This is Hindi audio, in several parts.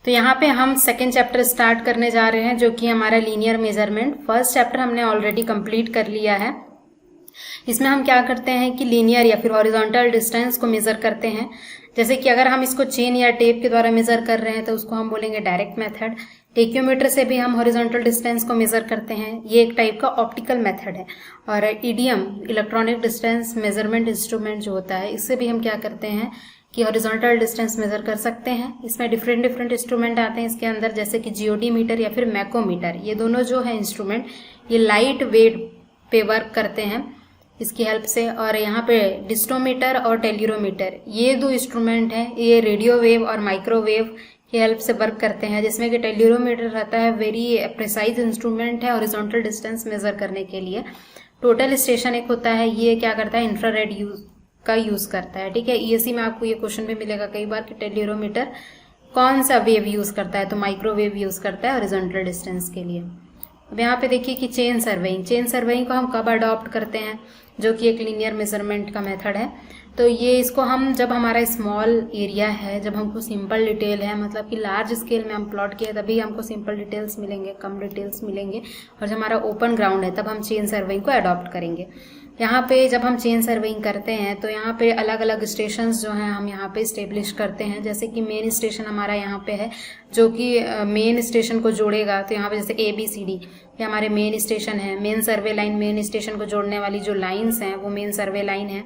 तो यहाँ पे हम सेकेंड चैप्टर स्टार्ट करने जा रहे हैं, जो कि हमारा लीनियर मेजरमेंट। फर्स्ट चैप्टर हमने ऑलरेडी कंप्लीट कर लिया है। इसमें हम क्या करते हैं कि लीनियर या फिर हॉरिजॉन्टल डिस्टेंस को मेजर करते हैं। जैसे कि अगर हम इसको चेन या टेप के द्वारा मेजर कर रहे हैं तो उसको हम बोलेंगे डायरेक्ट मेथड। टेक्योमीटर से भी हम हॉरिजॉन्टल डिस्टेंस को मेजर करते हैं, ये एक टाइप का ऑप्टिकल मेथड है। और EDM electronic distance measurement instrument जो होता है, इससे भी हम क्या करते हैं कि हॉरिजॉन्टल डिस्टेंस मेजर कर सकते हैं। इसमें डिफरेंट इंस्ट्रूमेंट आते हैं इसके अंदर, जैसे कि जियोडी मीटर या फिर मैकोमीटर। ये दोनों जो है इंस्ट्रूमेंट, ये लाइट वेट पे वर्क करते हैं इसकी हेल्प से। और यहाँ पे डिस्टोमीटर और टेल्यूरोमीटर, ये दो इंस्ट्रूमेंट हैं, ये रेडियो वेव और माइक्रोवेव की हेल्प से वर्क करते हैं। जिसमें कि टेल्यूरोमीटर रहता है वेरी प्रिसाइज इंस्ट्रूमेंट है हॉरिजॉन्टल डिस्टेंस मेजर करने के लिए। टोटल स्टेशन एक होता है, ये क्या करता है, इंफ्रारेड का यूज करता है। ठीक है, ईएससी में आपको ये क्वेश्चन भी मिलेगा कई बार कि टेल्यूरोमीटर कौन सा वेव यूज करता है, तो माइक्रोवेव यूज करता है हॉरिजॉन्टल डिस्टेंस के लिए। अब यहाँ पे देखिए कि चेन सर्वेइंग को हम कब अडॉप्ट करते हैं, जो कि एक लीनियर मेजरमेंट का मेथड है। तो ये इसको हम जब हमारा स्मॉल एरिया है, जब हमको सिंपल डिटेल है, मतलब कि लार्ज स्केल में हम प्लॉट किए तभी हमको सिंपल डिटेल्स मिलेंगे, कम डिटेल्स मिलेंगे। और जब हमारा ओपन ग्राउंड है तब हम चेन सर्वेइंग को अडॉप्ट करेंगे। यहाँ पे जब हम चेन सर्वेइंग करते हैं तो यहाँ पे अलग अलग स्टेशंस जो हैं हम यहाँ पे स्टेब्लिश करते हैं। जैसे कि मेन स्टेशन हमारा यहाँ पे है, जो कि मेन स्टेशन को जोड़ेगा। तो यहाँ पे जैसे ABCD ये हमारे मेन स्टेशन है। मेन सर्वे लाइन, मेन स्टेशन को जोड़ने वाली जो लाइन्स हैं वो मेन सर्वे लाइन है।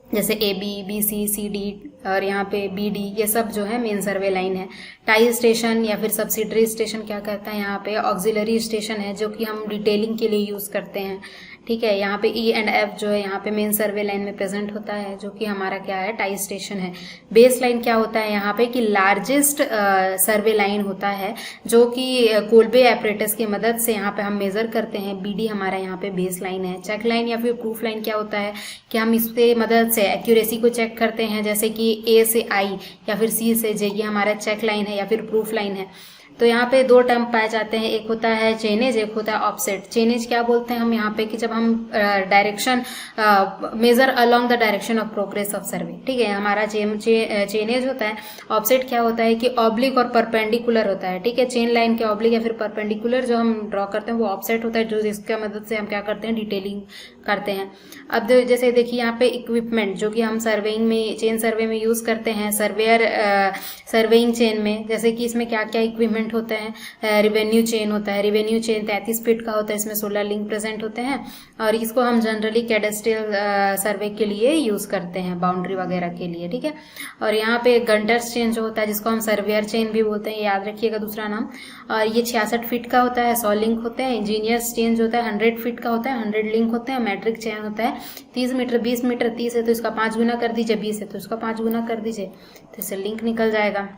जैसे AB, BC, CD और यहाँ पे BD, ये सब जो है मेन सर्वे लाइन है। टाई स्टेशन या फिर सब्सिडरी स्टेशन क्या कहता है, यहाँ पे ऑक्सिलरी स्टेशन है, जो कि हम डिटेलिंग के लिए यूज करते हैं। ठीक है, यहाँ पे E एंड F जो है यहाँ पे मेन सर्वे लाइन में प्रेजेंट होता है, जो कि हमारा क्या है, टाई स्टेशन है। बेस लाइन क्या होता है यहाँ पे कि लार्जेस्ट सर्वे लाइन होता है, जो कि कोल्बे एपरेटस की मदद से यहाँ पे हम मेजर करते हैं। BD हमारा यहाँ पे बेस लाइन है। चेक लाइन या फिर प्रूफ लाइन क्या होता है कि हम इसके मदद से एक्यूरेसी को चेक करते हैं, जैसे कि A से I या फिर C से J, ये हमारा चेक लाइन है या फिर प्रूफ लाइन है। तो यहाँ पे दो टर्म पाए जाते हैं, एक होता है चेनेज, एक होता है ऑफसेट। चेनेज क्या बोलते हैं हम यहाँ पे कि जब हम direction measure along the direction of progress of survey. ठीक है, हमारा चेनेज होता है। ऑफसेट क्या होता है कि ऑब्लिक और परपेंडिकुलर होता है। ठीक है, चेन लाइन के ऑब्लिक या फिर परपेंडिकुलर जो हम ड्रॉ करते हैं वो ऑफसेट होता है, जो जिसका मदद से हम क्या करते हैं, डिटेलिंग करते हैं। अब जैसे देखिए यहाँ पे इक्विपमेंट जो कि हम सर्वेइंग में, चेन सर्वे में यूज करते हैं, सर्वेयर सर्वेइंग चेन में, जैसे कि इसमें क्या क्या इक्विपमेंट होता है। रिवेन्यू चेन होता है। रिवेन्यू चेन 33 फीट का होता है, इसमें 16 लिंक प्रेजेंट होते हैं और इसको हम जनरली कैडेस्ट्रियल सर्वे के लिए यूज करते हैं, बाउंड्री वगैरह के लिए। ठीक है, और यहाँ पे गंटर्स चेन जो होता है, जिसको हम सर्वेयर चेन भी बोलते हैं, याद रखिएगा दूसरा नाम। और ये 66 फीट का होता है, 100 लिंक होते हैं। इंजीनियर्स चेन जो होता है 100 फीट का होता है, 100 लिंक होते हैं। मैट्रिक चेन होता है 30 मीटर, 20 मीटर, 30 है तो इसका 5 गुना कर दीजिए, 20 है तो इसका 5 गुना कर दीजिए, तो इससे लिंक निकल जाएगा।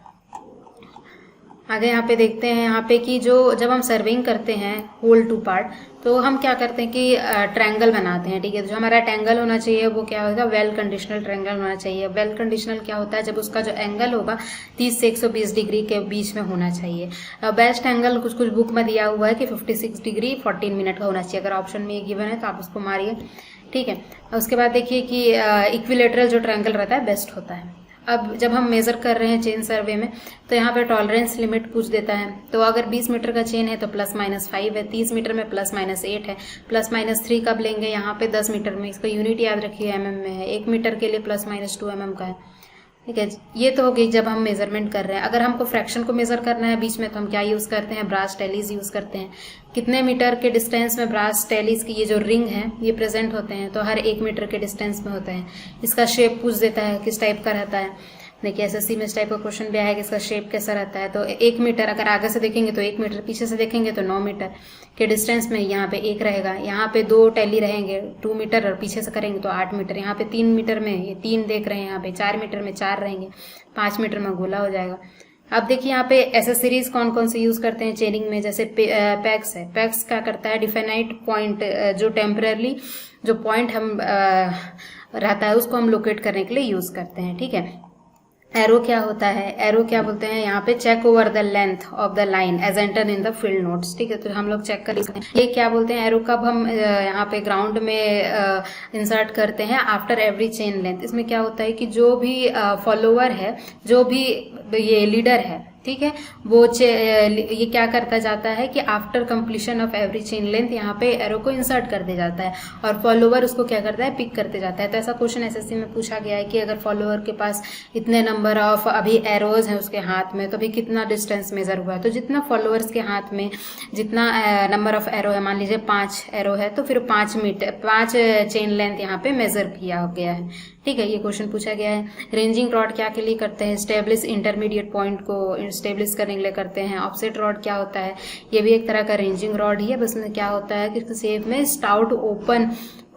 आगे यहाँ पे देखते हैं यहाँ पे कि जो जब हम सर्विंग करते हैं होल टू पार्ट, तो हम क्या करते हैं कि ट्रायंगल बनाते हैं। ठीक है, तो जो हमारा ट्रायंगल होना चाहिए वो क्या होगा, वेल कंडीशनल ट्रायंगल होना चाहिए। वेल कंडीशनल क्या होता है, जब उसका जो एंगल होगा 30 से 120 डिग्री के बीच में होना चाहिए। बेस्ट एंगल कुछ कुछ बुक में दिया हुआ है कि 56 डिग्री 14 मिनट का होना चाहिए। अगर ऑप्शन में ये गिवन है तो आप उसको मारिए। ठीक है, उसके बाद देखिए कि इक्विलेटरल जो ट्रायंगल रहता है बेस्ट होता है। अब जब हम मेजर कर रहे हैं चेन सर्वे में, तो यहाँ पे टॉलरेंस लिमिट पूछ देता है। तो अगर 20 मीटर का चेन है तो ±5 है, 30 मीटर में ±8 है, ±3 कब लेंगे, यहाँ पे 10 मीटर में। इसका यूनिट याद रखिए mm में है, 1 मीटर के लिए ±2 mm का है। ठीक है, ये तो हो गई जब हम मेजरमेंट कर रहे हैं। अगर हमको फ्रैक्शन को मेजर करना है बीच में, तो हम क्या यूज करते हैं, ब्रास टेलीज यूज करते हैं। कितने मीटर के डिस्टेंस में ब्रास टेलीज की ये जो रिंग है ये प्रेजेंट होते हैं, तो हर 1 मीटर के डिस्टेंस में होते हैं। इसका शेप पूछ देता है किस टाइप का रहता है। देखिए SSC में इस टाइप का क्वेश्चन भी आया है कि इसका शेप कैसा रहता है। तो 1 मीटर, अगर आगे से देखेंगे तो 1 मीटर, पीछे से देखेंगे तो 9 मीटर के डिस्टेंस में यहाँ पे 1 रहेगा। यहाँ पे 2 टेली रहेंगे 2 मीटर, और पीछे से करेंगे तो 8 मीटर। यहाँ पे 3 मीटर में ये 3 देख रहे हैं, यहाँ पे 4 मीटर में 4 रहेंगे, 5 मीटर में गोला हो जाएगा। अब देखिए यहाँ पे एसेसरीज कौन कौन से यूज करते हैं चेनिंग में, जैसे पैक्स है। पैक्स क्या करता है, डिफाइनाइट पॉइंट, जो टेम्पररी जो पॉइंट हम रहता है उसको हम लोकेट करने के लिए यूज करते हैं। ठीक है, एरो क्या होता है, एरो क्या बोलते हैं यहाँ पे, check over the length of the line as enter in the field notes. ठीक है, तो हम लोग चेक कर सकते हैं। ये क्या बोलते हैं, एरो कब हम यहाँ पे ग्राउंड में इंसर्ट करते हैं, आफ्टर एवरी चेन लेंथ। इसमें क्या होता है कि जो भी फॉलोअर है, जो भी ये लीडर है, ठीक है, वो ये क्या करता जाता है कि after completion of every chain length यहाँ पे एरो को इंसर्ट कर दे जाता है और फॉलोवर उसको क्या करता है, पिक करते जाता है। तो ऐसा क्वेश्चन एसएससी में पूछा गया है कि अगर फॉलोवर के पास इतने नंबर ऑफ अभी एरोज हैं उसके हाथ में, तो अभी कितना डिस्टेंस मेजर हुआ है, तो जितना फॉलोअर्स के हाथ में जितना नंबर ऑफ एरो है, मान लीजिए 5 एरो है, तो फिर 5 चेन लेंथ यहाँ पे मेजर किया गया है। ठीक है, ये क्वेश्चन पूछा गया है। रेंजिंग रॉड क्या के लिए करते हैं, स्टेब्लिश इंटरमीडिएट पॉइंट को स्टेब्लिश करने के लिए करते हैं। ऑफसेट रॉड क्या होता है, ये भी एक तरह का रेंजिंग रॉड ही है, बस में क्या होता है कि शेप में स्टाउट ओपन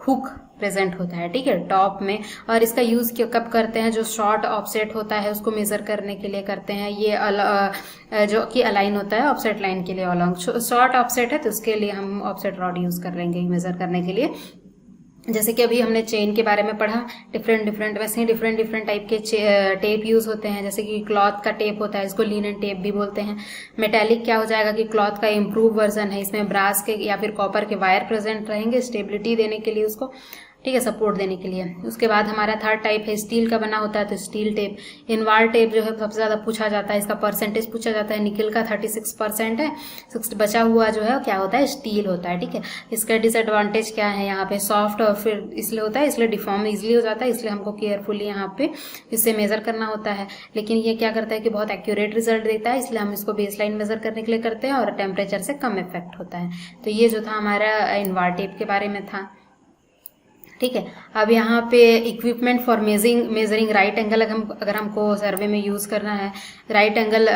हुक प्रेजेंट होता है, ठीक है, टॉप में। और इसका यूज कब करते हैं, जो शॉर्ट ऑफसेट होता है उसको मेजर करने के लिए करते हैं। ये जो कि अलाइन होता है ऑफसेट लाइन के लिए अलॉन्ग, शॉर्ट ऑफसेट है तो उसके लिए हम ऑफसेट रॉड यूज कर लेंगे मेजर करने के लिए। जैसे कि अभी हमने चेन के बारे में पढ़ा, डिफरेंट वैसे ही डिफरेंट टाइप के टेप यूज होते हैं। जैसे कि क्लॉथ का टेप होता है, इसको लिनन टेप भी बोलते हैं। मेटालिक क्या हो जाएगा कि क्लॉथ का इम्प्रूव वर्जन है, इसमें ब्रास के या फिर कॉपर के वायर प्रेजेंट रहेंगे स्टेबिलिटी देने के लिए उसको, ठीक है, सपोर्ट देने के लिए। उसके बाद हमारा थर्ड टाइप है स्टील का बना होता है, तो स्टील टेप। इनवार टेप जो है सबसे ज्यादा पूछा जाता है, इसका परसेंटेज पूछा जाता है। निकल का 36% है, 6 बचा हुआ जो है क्या होता है, स्टील होता है, ठीक है। इसका डिसएडवांटेज क्या है, यहाँ पे सॉफ्ट और फिर इसलिए होता है, इसलिए डिफॉर्म इजिली हो जाता है, इसलिए हमको केयरफुली यहाँ पे इससे मेजर करना होता है। लेकिन ये क्या करता है कि बहुत एक्यूरेट रिजल्ट देता है, इसलिए हम इसको बेस लाइन मेजर करने के लिए करते हैं और टेम्परेचर से कम इफेक्ट होता है। तो ये जो था हमारा इनवार टेप के बारे में था, ठीक है। अब यहाँ पे equipment for measuring right angle, अगर हमको सर्वे में यूज करना है, राइट एंगल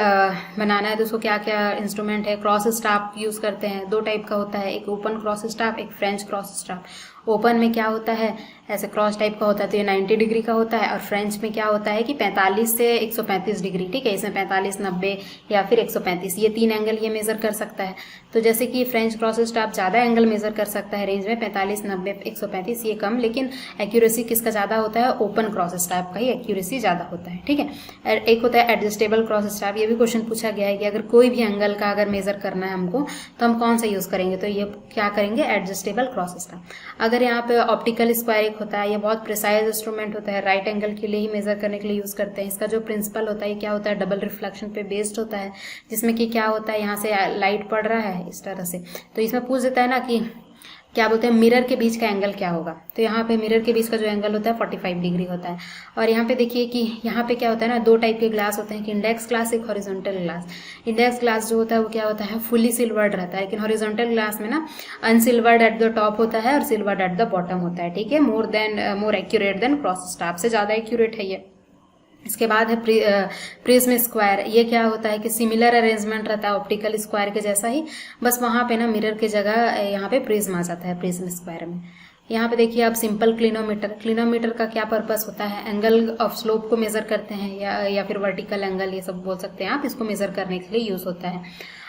बनाना है, तो उसको क्या क्या इंस्ट्रूमेंट है। क्रॉस स्टाफ यूज करते हैं, 2 टाइप का होता है, एक ओपन क्रॉस स्टाफ, एक फ्रेंच क्रॉस स्टाफ। ओपन में क्या होता है, ऐसे क्रॉस टाइप का होता है, तो ये 90 डिग्री का होता है। और फ्रेंच में क्या होता है कि 45 से 135 डिग्री, ठीक है, इसमें 45, 90 या फिर 135, ये 3 एंगल ये मेजर कर सकता है। तो जैसे कि फ्रेंच क्रॉस स्टाफ ज्यादा एंगल मेजर कर सकता है रेंज में, 45, 90, 135 ये कम, लेकिन एक्यूरेसी किसका ज्यादा होता है, ओपन क्रॉस स्टाफ का ही एक्यूरेसी ज्यादा होता है, ठीक है। एक होता है एडजस्टेबल क्रॉस स्टाफ, ये भी क्वेश्चन पूछा गया है कि अगर कोई भी एंगल का अगर मेजर करना है हमको तो हम कौन सा यूज करेंगे, तो ये क्या करेंगे, एडजस्टेबल क्रॉस स्टाफ। अगर यहाँ पे ऑप्टिकल स्क्वायर एक होता है, ये बहुत प्रिसाइज इंस्ट्रूमेंट होता है, राइट एंगल के लिए ही मेजर करने के लिए यूज करते हैं। इसका जो प्रिंसिपल होता है क्या होता है, डबल रिफ्लेक्शन पे बेस्ड होता है, जिसमें कि क्या होता है, यहाँ से लाइट पड़ रहा है इस तरह से, तो इसमें पूछ देता है ना कि क्या बोलते हैं मिरर के बीच का एंगल क्या होगा, तो यहाँ पे मिरर के बीच का जो एंगल होता है 45 डिग्री होता है। और यहाँ पे देखिए कि यहाँ पे क्या होता है ना, 2 टाइप के ग्लास होते हैं, कि इंडेक्स ग्लास, एक हॉरिजॉन्टल ग्लास। इंडेक्स ग्लास जो होता है वो क्या होता है, फुली सिल्वर्ड रहता है, लेकिन हॉरिजॉन्टल ग्लास में ना अनसिल्वर्ड एट द टॉप होता है और सिल्वर्ड एट द बॉटम होता है, ठीक है। More accurate then cross staff, से ज्यादा एक्यूरेट है ये। इसके बाद है प्रिज्म स्क्वायर, ये क्या होता है कि सिमिलर अरेंजमेंट रहता है ऑप्टिकल स्क्वायर के जैसा ही, बस वहां पे ना मिरर की जगह यहाँ पे प्रिज्म आ जाता है प्रिज्म स्क्वायर में। यहाँ पे देखिए आप सिंपल क्लिनोमीटर का क्या पर्पस होता है, एंगल ऑफ स्लोप को मेजर करते हैं या फिर वर्टिकल एंगल, ये सब बोल सकते हैं आप, इसको मेजर करने के लिए यूज होता है।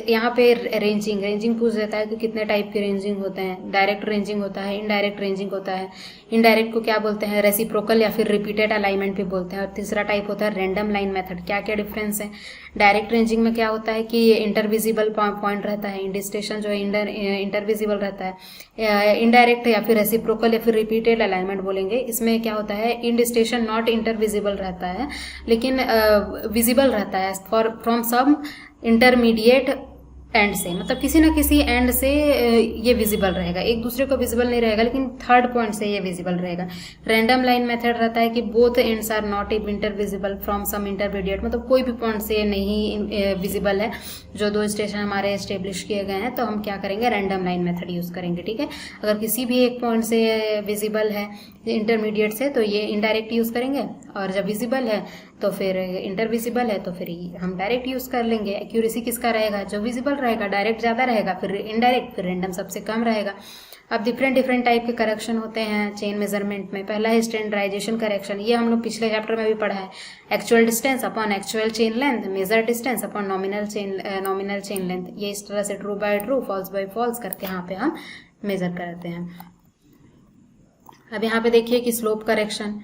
यहाँ पे रेंजिंग पूछ देता है कि कितने टाइप के रेंजिंग होते हैं, डायरेक्ट रेंजिंग होता है, इनडायरेक्ट रेंजिंग होता है। इनडायरेक्ट को क्या बोलते हैं, रेसिप्रोकल या फिर रिपीटेड अलाइनमेंट भी बोलते हैं। और तीसरा टाइप होता है रैंडम लाइन मेथड। क्या क्या डिफरेंस है, डायरेक्ट रेंजिंग में क्या होता है कि इंटरविजिबल पॉइंट रहता है, इंडिस्टेशन जो है इंटरविजिबल रहता है। इनडायरेक्ट या फिर रेसिप्रोकल या फिर रिपीटेड अलाइनमेंट बोलेंगे, इसमें क्या होता है, इंडिस्टेशन नॉट इंटरविजिबल रहता है, लेकिन विजिबल रहता है फ्रॉम सम इंटरमीडिएट एंड से, मतलब किसी ना किसी एंड से ये विजिबल रहेगा, एक दूसरे को विजिबल नहीं रहेगा, लेकिन थर्ड पॉइंट से ये विजिबल रहेगा। रैंडम लाइन मेथड रहता है कि both ends are not intervisible from some intermediate, मतलब कोई भी पॉइंट से नहीं विजिबल है, जो 2 स्टेशन हमारे एस्टेब्लिश किए गए हैं, तो हम क्या करेंगे, रैंडम लाइन मेथड यूज करेंगे, ठीक है। अगर किसी भी एक पॉइंट से विजिबल है इंटरमीडिएट से, तो ये इनडायरेक्ट यूज करेंगे, और जब विजिबल है तो फिर इंटरविजिबल है तो फिर हम डायरेक्ट यूज कर लेंगे। एक्यूरेसी किसका रहेगा, जो विजिबल रहेगा, डायरेक्ट ज्यादा रहेगा, फिर इनडायरेक्ट, फिर रैंडम सबसे कम रहेगा। अब डिफरेंट टाइप के करेक्शन होते हैं चेन मेजरमेंट में। पहला है स्टैंडर्डाइजेशन करेक्शन, ये हम लोग पिछले चैप्टर में भी पढ़ा है। Actual distance upon actual chain length, measure distance upon nominal chain length, ये इस तरह से true by true, false by false करके यहाँ पे हम मेजर करते हैं। अब यहाँ पे देखिए कि स्लोप करेक्शन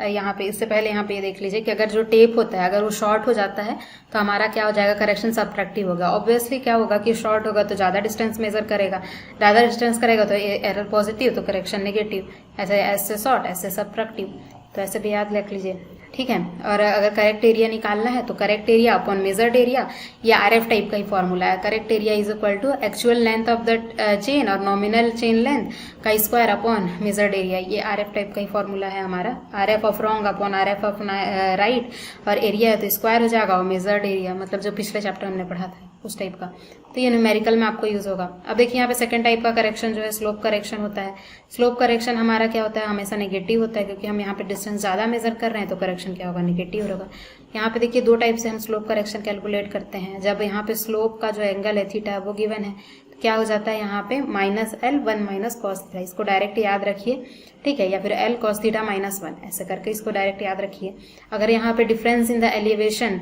यहाँ पे, इससे पहले यहाँ पे ये देख लीजिए कि अगर जो टेप होता है अगर वो शॉर्ट हो जाता है तो हमारा क्या हो जाएगा, करेक्शन सब्ट्रैक्टिव होगा। ऑब्वियसली क्या होगा कि शॉर्ट होगा तो ज्यादा डिस्टेंस मेजर करेगा, ज्यादा डिस्टेंस करेगा तो एरर पॉजिटिव, तो करेक्शन नेगेटिव, ऐसे शॉर्ट ऐसे सब्ट्रैक्टिव, तो ऐसे भी याद रख लीजिए। ठीक है। और अगर करेक्ट एरिया निकालना है तो correct area upon measured area, ये RF टाइप का ही फॉर्मूला है। Correct area is equal to actual length of the chain और नॉमिनल चेन लेंथ का स्क्वायर अपॉन मेजर्ड एरिया, ये RF टाइप का ही फॉर्मूला है हमारा। RF of wrong upon RF of right, और एरिया है तो स्क्वायर हो जाएगा, और मेजर्ड एरिया मतलब जो पिछले चैप्टर हमने पढ़ा था उस टाइप का। तो ये न्यूमेरिकल में आपको यूज होगा। अब देखिए यहाँ पे सेकंड टाइप का करेक्शन जो है स्लोप करेक्शन होता है। स्लोप करेक्शन हमारा क्या होता है, हमेशा नेगेटिव होता है, क्योंकि हम यहाँ पे डिस्टेंस ज़्यादा मेजर कर रहे हैं तो करेक्शन क्या होगा, नेगेटिव होगा। यहाँ पे देखिए दो टाइप से हम स्लोप करेक्शन कैलकुलेट करते हैं। जब यहाँ पे स्लोप का जो एंगल है थीटा वो गिवन है, तो क्या हो जाता है यहाँ पे -L 1 माइनस कॉस थीटा, इसको डायरेक्ट याद रखिए, ठीक है, या फिर L cos थीटा -1 ऐसे करके इसको डायरेक्ट याद रखिए। अगर यहाँ पे difference in the elevation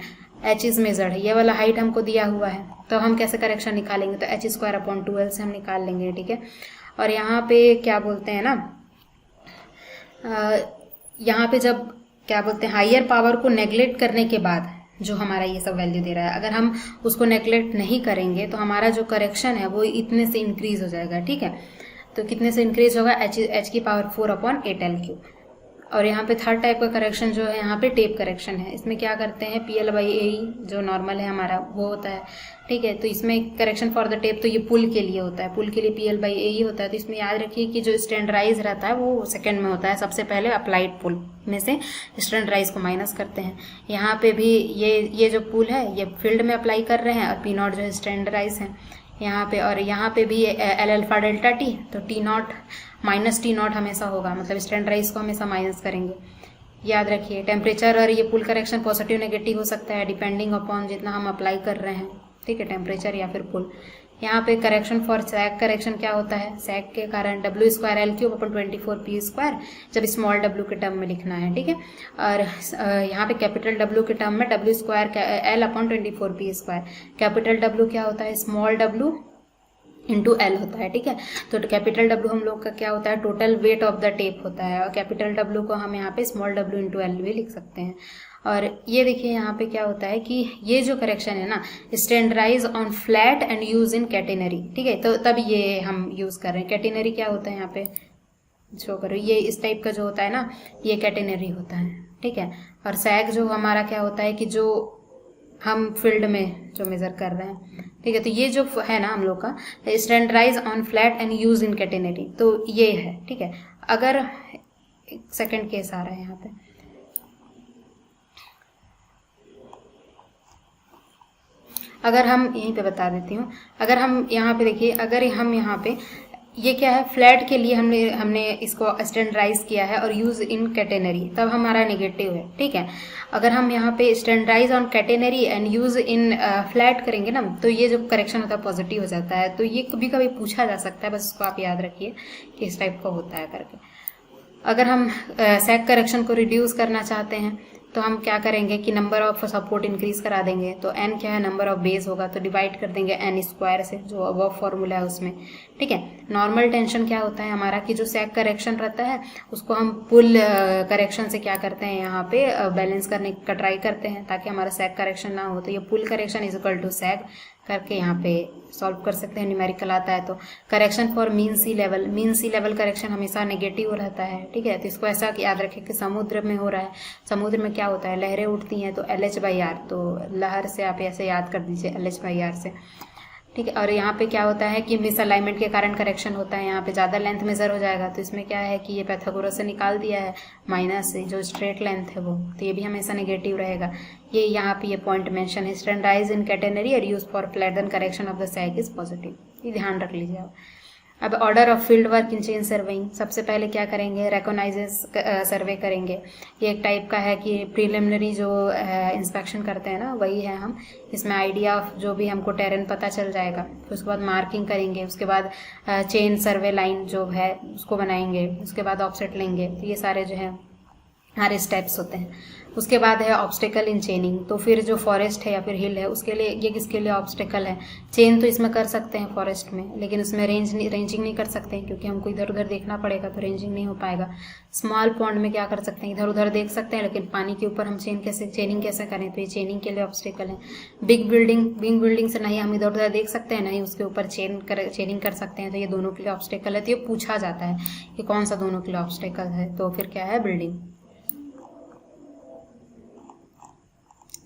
h is measured है, ये वाला हाइट हमको दिया हुआ है, तो हम कैसे करेक्शन निकालेंगे, तो h स्क्वायर अपॉन 2L से हम निकाल लेंगे, ठीक है। और यहाँ पे क्या बोलते हैं ना, यहाँ पे जब क्या बोलते हैं हायर पावर को नेग्लेक्ट करने के बाद जो हमारा ये सब वैल्यू दे रहा है, अगर हम उसको नेग्लेक्ट नहीं करेंगे तो हमारा जो करेक्शन है वो इतने से इंक्रीज हो जाएगा, ठीक है। तो कितने से इंक्रीज होगा, h की पावर 4 अपॉन 8L3। और यहाँ पे थर्ड टाइप का करेक्शन जो है यहाँ पे टेप करेक्शन है। इसमें क्या करते हैं, PL/AE जो नॉर्मल है हमारा वो होता है, ठीक है। तो इसमें करेक्शन फॉर द टेप तो ये पुल के लिए होता है, पुल के लिए PL/AE होता है। तो इसमें याद रखिए कि जो स्टैंडराइज रहता है वो सेकंड में होता है, सबसे पहले अप्लाइड पुल में से स्टैंडराइज को माइनस करते हैं। यहाँ पे भी ये जो पुल है ये फील्ड में अप्लाई कर रहे हैं, और P0 जो है स्टैंडराइज है यहाँ पे। और यहाँ पे भी L अल्फा डेल्टा T, तो T0 माइनस T0 हमेशा होगा, मतलब स्टैंडराइज को हमेशा माइनस करेंगे, याद रखिए। टेम्परेचर और ये पुल करेक्शन पॉजिटिव नेगेटिव हो सकता है डिपेंडिंग अपॉन जितना हम अप्लाई कर रहे हैं, ठीक है, टेम्परेचर या फिर पुल। यहाँ पे करेक्शन फॉर सैग करेक्शन क्या होता है, सैग के कारण W square L³ upon 24P square, जब स्मॉल w के टर्म में लिखना है, ठीक है। और यहाँ पे कैपिटल W के टर्म में W square L upon 24P square, capital W क्या होता है, स्मॉल w इंटू L होता है, ठीक है। तो कैपिटल W हम लोग का क्या होता है, total weight of the tape होता है, और कैपिटल W को हम यहाँ पे स्मॉल w इंटू L भी लिख सकते हैं। और ये देखिए यहाँ पे क्या होता है कि ये जो करेक्शन है ना, standardise on flat and use in catenary, ठीक है। तो तब ये हम यूज कर रहे हैं। कैटेनरी क्या होता है यहाँ पे शो करो, ये इस टाइप का जो होता है ना, ये कैटेनरी होता है, ठीक है। और सैग जो हमारा क्या होता है कि जो हम फील्ड में जो मेजर कर रहे हैं, ठीक है। तो ये जो है ना हम लोग का standardise on flat and use in catenary, तो ये है, ठीक है। अगर सेकंड केस आ रहा है यहाँ पे, अगर हम यहीं पे बता देती हूँ, अगर हम यहाँ पे देखिए, अगर हम यहाँ पे ये क्या है, फ्लैट के लिए हमने इसको स्टैंडराइज किया है और यूज इन कैटेनरी, तब हमारा नेगेटिव है, ठीक है। अगर हम यहाँ पे standardise on catenary and use in flat करेंगे ना, तो ये जो करेक्शन होता है पॉजिटिव हो जाता है। तो ये कभी कभी पूछा जा सकता है, बस उसको आप याद रखिए कि इस टाइप का होता है करके। अगर हम सैग करेक्शन को रिड्यूस करना चाहते हैं तो हम क्या करेंगे कि नंबर ऑफ सपोर्ट इंक्रीज करा देंगे। तो n क्या है, नंबर ऑफ बेस होगा, तो डिवाइड कर देंगे n स्क्वायर से, जो अब फॉर्मूला है उसमें, ठीक है। नॉर्मल टेंशन क्या होता है हमारा कि जो सैग करेक्शन रहता है उसको हम पुल करेक्शन से क्या करते हैं, यहाँ पे बैलेंस करने का ट्राई करते हैं ताकि हमारा सैग करेक्शन ना हो। तो ये पुल करेक्शन इज इक्वल टू सैग करके यहाँ पे सॉल्व कर सकते हैं, न्यूमेरिकल आता है। तो correction for mean sea level, mean sea level correction हमेशा नेगेटिव रहता है, ठीक है। तो इसको ऐसा याद रखें कि समुद्र में हो रहा है, समुद्र में क्या होता है, लहरें उठती हैं, तो LH/R, तो लहर से आप ऐसे याद कर दीजिए LH/R से, ठीक है। और यहाँ पे क्या होता है कि मिस अलाइनमेंट के कारण करेक्शन होता है, यहाँ पे ज़्यादा लेंथ मेजर हो जाएगा। तो इसमें क्या है कि ये पैथागोरस से निकाल दिया है माइनस से, जो स्ट्रेट लेंथ है वो, तो ये भी हमेशा नेगेटिव रहेगा। ये यहाँ पे ये पॉइंट मेंशन है, स्टैंडराइज इन कैटेनरी और use for flat then correction of the sag is positive, ये ध्यान रख लीजिए आप। अब order of field work in chain surveying, सबसे पहले क्या करेंगे, रेकोनाइजेस सर्वे करेंगे। ये एक टाइप का है कि प्रीलिमिनरी जो इंस्पेक्शन करते हैं ना, वही है हम। इसमें आइडिया ऑफ जो भी हमको टेरेन पता चल जाएगा, फिर उसके बाद मार्किंग करेंगे, उसके बाद चेन सर्वे लाइन जो है उसको बनाएंगे, उसके बाद ऑफसेट लेंगे। तो ये सारे जो है हमारे स्टेप्स होते हैं। उसके बाद है ऑब्स्टेकल इन चेनिंग, तो फिर जो फॉरेस्ट है या फिर हिल है उसके लिए, ये किसके लिए ऑब्स्टेकल है, चेन तो इसमें कर सकते हैं फॉरेस्ट में, लेकिन उसमें रेंजिंग नहीं कर सकते हैं क्योंकि हमको इधर उधर देखना पड़ेगा, तो रेंजिंग नहीं हो पाएगा। स्मॉल पॉन्ड में क्या कर सकते हैं, इधर उधर देख सकते हैं, लेकिन पानी के ऊपर हम चेनिंग कैसे करें, तो ये चेनिंग के लिए ऑब्स्टेकल है। बिग बिल्डिंग से नहीं हम इधर उधर देख सकते हैं, नहीं उसके ऊपर चेनिंग कर सकते हैं, तो ये दोनों के लिए ऑब्स्टेकल है। तो ये पूछा जाता है कि कौन सा दोनों के लिए ऑब्स्टेकल है, तो फिर क्या है, बिल्डिंग।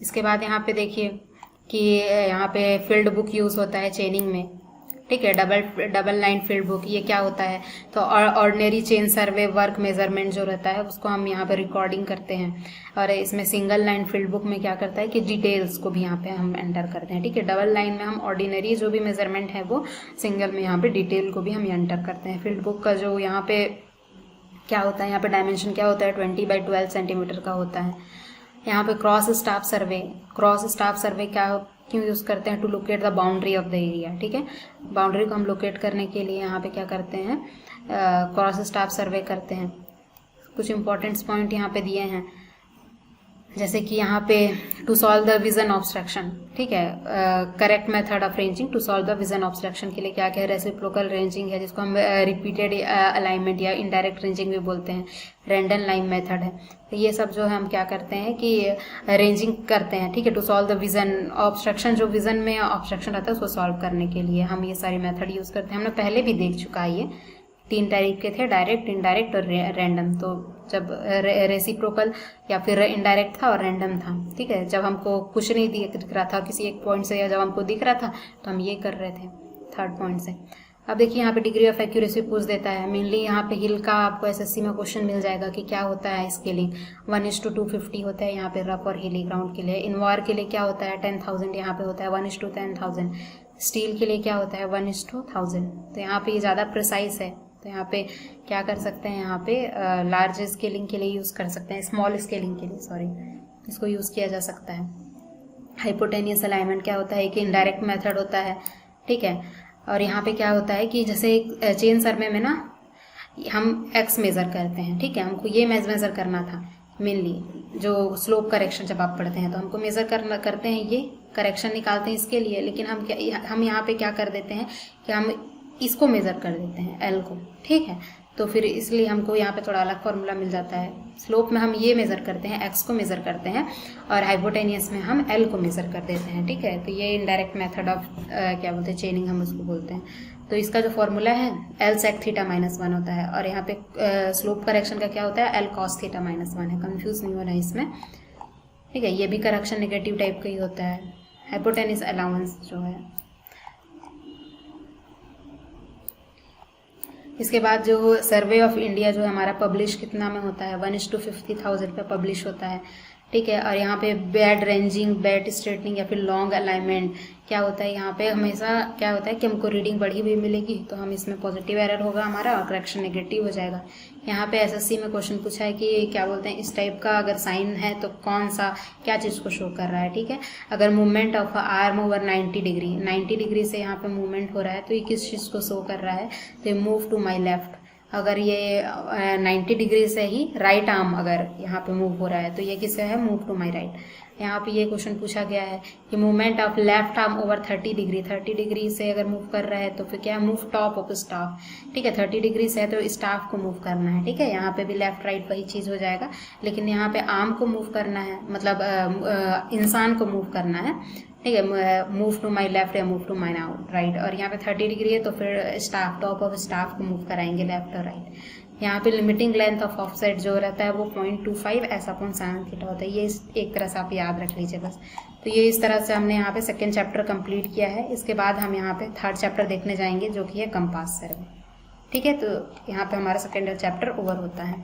इसके बाद यहाँ पे देखिए कि यहाँ पे फील्ड बुक यूज़ होता है चेनिंग में, ठीक है, डबल लाइन फील्ड बुक। ये क्या होता है, तो ordinary chain survey work measurement जो रहता है उसको हम यहाँ पे रिकॉर्डिंग करते हैं। और इसमें सिंगल लाइन फील्ड बुक में क्या करता है कि डिटेल्स को भी यहाँ पे हम एंटर करते हैं, ठीक है। डबल लाइन में हम ऑर्डिनरी जो भी मेजरमेंट है वो, सिंगल में यहाँ पे डिटेल को भी हम एंटर करते हैं। फील्ड बुक का जो यहाँ पे क्या होता है, यहाँ पे डायमेंशन क्या होता है 20x12 सेंटीमीटर का होता है। यहाँ पे क्रॉस स्टाफ सर्वे क्यों यूज़ करते हैं, to locate the boundary of the area, ठीक है। बाउंड्री को हम लोकेट करने के लिए यहाँ पे क्या करते हैं, क्रॉस स्टाफ सर्वे करते हैं। कुछ इंपॉर्टेंट पॉइंट यहाँ पे दिए हैं, जैसे कि यहाँ पे to solve the vision obstruction, ठीक है, correct method of ranging to solve the vision obstruction के लिए क्या क्या है, रेसिप्रोकल रेंजिंग है जिसको हम रिपीटेड अलाइनमेंट या इनडायरेक्ट रेंजिंग भी बोलते हैं, रैंडम लाइन मेथड है। तो ये सब जो है हम क्या करते हैं कि रेंजिंग करते हैं, ठीक है, to solve the vision obstruction, जो विजन में ऑब्स्ट्रक्शन रहता है उसको सॉल्व करने के लिए हम ये सारी मेथड यूज़ करते हैं। हमने पहले भी देख चुका है, ये 3 टाइप के थे, डायरेक्ट, इनडायरेक्ट और रैंडम। तो जब रेसिप्रोकल या फिर इनडायरेक्ट था और रैंडम था, ठीक है, जब हमको कुछ नहीं दिख रहा था किसी एक पॉइंट से, या जब हमको दिख रहा था तो हम ये कर रहे थे 3rd पॉइंट से। अब देखिए यहाँ पे डिग्री ऑफ एक्यूरेसी पूछ देता है। मेनली यहाँ पे हिल का आपको एसएससी में क्वेश्चन मिल जाएगा कि क्या होता है स्केलिंग, 1:250 होता है यहाँ पे रफ और हिली ग्राउंड के लिए। इनवार के लिए क्या होता है 10,000 यहाँ पे होता है, 1:10,000। स्टील के लिए क्या होता है 1:1000। तो यहाँ पे ये ज़्यादा प्रिसाइज है, तो यहाँ पे क्या कर सकते हैं, यहाँ पे लार्ज स्केलिंग के लिए यूज़ कर सकते हैं, स्मॉल स्केलिंग के लिए सॉरी इसको यूज़ किया जा सकता है। हाइपोटेनियस अलाइनमेंट क्या होता है कि इनडायरेक्ट मेथड होता है, ठीक है। और यहाँ पे क्या होता है कि जैसे एक चेन सर्वे में ना हम एक्स मेज़र करते हैं, ठीक है, हमको ये मेज़र करना था मेनली, जो स्लोप करेक्शन जब आप पढ़ते हैं तो हमको मेज़र करते हैं, ये करेक्शन निकालते हैं इसके लिए, लेकिन हम यहाँ पे क्या कर देते हैं कि हम इसको मेज़र कर देते हैं एल को, ठीक है। तो फिर इसलिए हमको यहाँ पे थोड़ा अलग फार्मूला मिल जाता है। स्लोप में हम ये मेज़र करते हैं, एक्स को मेज़र करते हैं, और हाइपोटेनियस में हम एल को मेज़र कर देते हैं, ठीक है। तो ये इनडायरेक्ट मेथड ऑफ क्या बोलते हैं चेनिंग हम उसको बोलते हैं। तो इसका जो फॉर्मूला है एल सेक थीटा -1 होता है, और यहाँ पे स्लोप करेक्शन का क्या होता है एल कॉस थीटा -1 है। कन्फ्यूज नहीं होना इसमें, ठीक है। ये भी करेक्शन नेगेटिव टाइप का ही होता है। हाइपोटेनियस अलाउंस जो है, इसके बाद जो सर्वे ऑफ इंडिया जो हमारा पब्लिश कितना में होता है 1:50,000 पे पब्लिश होता है, ठीक है। और यहाँ पे बैड रेंजिंग, बैड स्ट्रेटनिंग या फिर लॉन्ग अलाइनमेंट क्या होता है, यहाँ पे हमेशा क्या होता है कि हमको रीडिंग बढ़ी हुई मिलेगी तो हम इसमें पॉजिटिव एरर होगा हमारा और करेक्शन नेगेटिव हो जाएगा। यहाँ पे एसएससी में क्वेश्चन पूछा है कि क्या बोलते हैं इस टाइप का अगर साइन है तो कौन सा क्या चीज़ को शो कर रहा है, ठीक है। अगर movement of arm over 90 degree से यहाँ पे मूवमेंट हो रहा है तो ये किस चीज़ को शो कर रहा है, तो ये मूव टू माई लेफ्ट। अगर ये 90 डिग्री से ही राइट आर्म अगर यहाँ पे मूव हो रहा है तो ये किससे है मूव टू माई राइट। यहाँ पे ये क्वेश्चन पूछा गया है कि movement of left arm over 30 degree से अगर मूव कर रहा है तो फिर क्या है मूव टॉप ऑफ स्टाफ, ठीक है। 30 डिग्री से है तो स्टाफ को मूव करना है, ठीक है। यहाँ पे भी लेफ्ट राइट वही चीज़ हो जाएगा, लेकिन यहाँ पे आर्म को मूव करना है, मतलब इंसान को मूव करना है, ठीक है, मूव टू माई लेफ्ट या मूव टू माई राइट। और यहाँ पे 30 डिग्री है तो फिर स्टाफ, टॉप ऑफ स्टाफ को मूव कराएंगे लेफ्ट और राइट। यहाँ पे लिमिटिंग लेंथ ऑफ ऑफसेट जो रहता है वो 0.25 ऐसा sin थीटा होता है। ये एक तरह से आप याद रख लीजिए बस। तो ये इस तरह से हमने यहाँ पे 2nd चैप्टर कंप्लीट किया है। इसके बाद हम यहाँ पे 3rd चैप्टर देखने जाएंगे जो कि है कंपास सर्वे, ठीक है। तो यहाँ पे हमारा 2nd चैप्टर ओवर होता है।